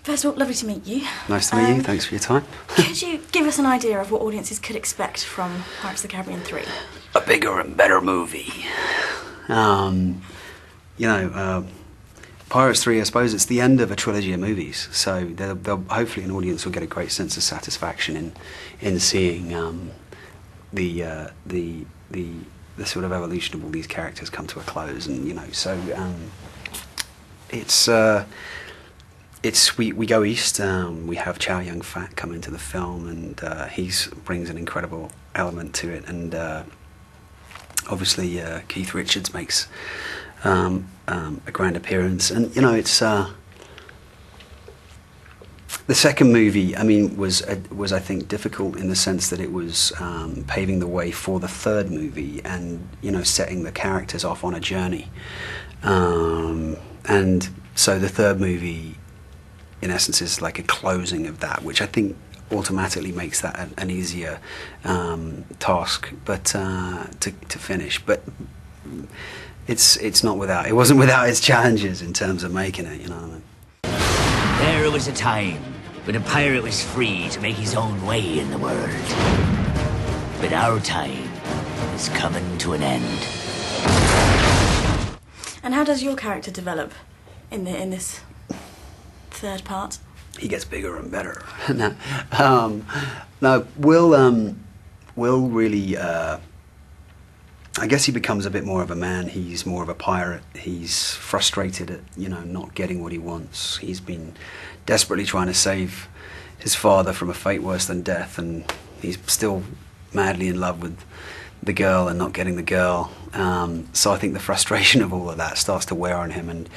First of all, lovely to meet you. Nice to meet you, thanks for your time. Could you give us an idea of what audiences could expect from Pirates of the Caribbean 3? A bigger and better movie. Pirates 3, I suppose it's the end of a trilogy of movies, so they'll hopefully an audience will get a great sense of satisfaction in seeing the sort of evolution of all these characters come to a close, and we go east. We have Chow Yun-fat come into the film, and he brings an incredible element to it, and obviously Keith Richards makes a grand appearance, and it's the second movie. I mean, was I think difficult in the sense that it was paving the way for the third movie, and setting the characters off on a journey, and so the third movie, in essence, is like a closing of that, which I think automatically makes that an easier task, but to finish. But it wasn't without its challenges in terms of making it. You know what I mean? There was a time when a pirate was free to make his own way in the world, but our time is coming to an end. And how does your character develop in this third part? He gets bigger and better. No, Will really. I guess he becomes a bit more of a man. He's more of a pirate. He's frustrated at not getting what he wants. He's been desperately trying to save his father from a fate worse than death, and he's still madly in love with the girl and not getting the girl. So I think the frustration of all of that starts to wear on him, and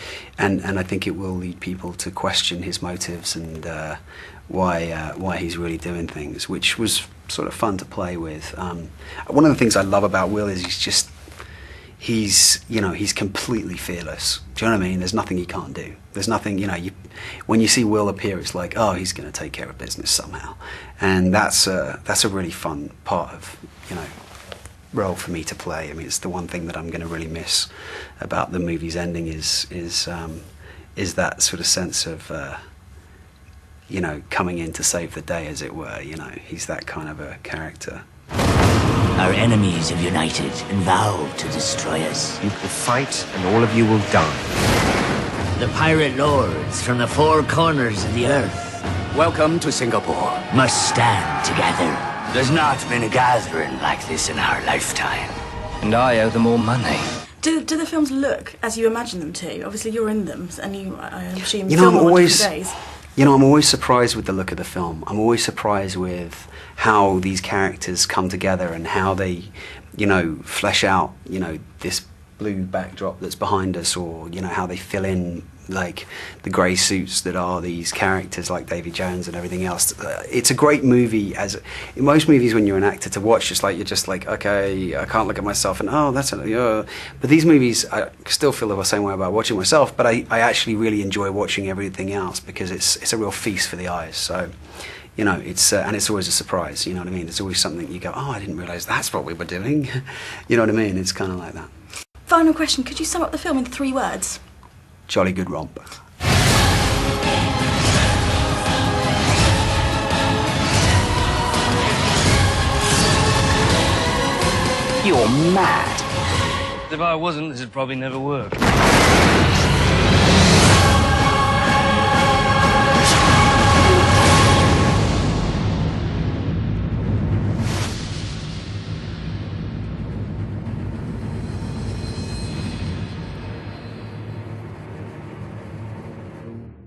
I think it will lead people to question his motives and why he's really doing things, which was sort of fun to play with. One of the things I love about Will is he's completely fearless. Do you know what I mean? There's nothing he can't do. There's nothing, when you see Will appear, it's like, oh, he's going to take care of business somehow, and that's a really fun part of role for me to play. I mean, it's the one thing that I'm going to really miss about the movie's ending is that sort of sense of coming in to save the day, as it were. He's that kind of a character. Our enemies have united and vowed to destroy us. You will fight, and all of you will die. The pirate lords from the four corners of the earth, welcome to Singapore, must stand together. There's not been a gathering like this in our lifetime. And I owe them all money. Do the films look as you imagine them to? Obviously, you're in them, and I assume I'm always surprised with the look of the film. I'm always surprised with how these characters come together and how they, flesh out, this blue backdrop that's behind us, or how they fill in like the grey suits that are these characters like Davy Jones and everything else. It's a great movie. As in most movies, when you're an actor, to watch, you're just like, okay, I can't look at myself and but these movies, I still feel the same way about watching myself, but I actually really enjoy watching everything else because it's a real feast for the eyes. So it's and it's always a surprise. You know what I mean? It's always something you go, oh, I didn't realise that's what we were doing. You know what I mean? It's kind of like that. Final question: could you sum up the film in 3 words? Jolly good romp. You're mad. If I wasn't, this would probably never work.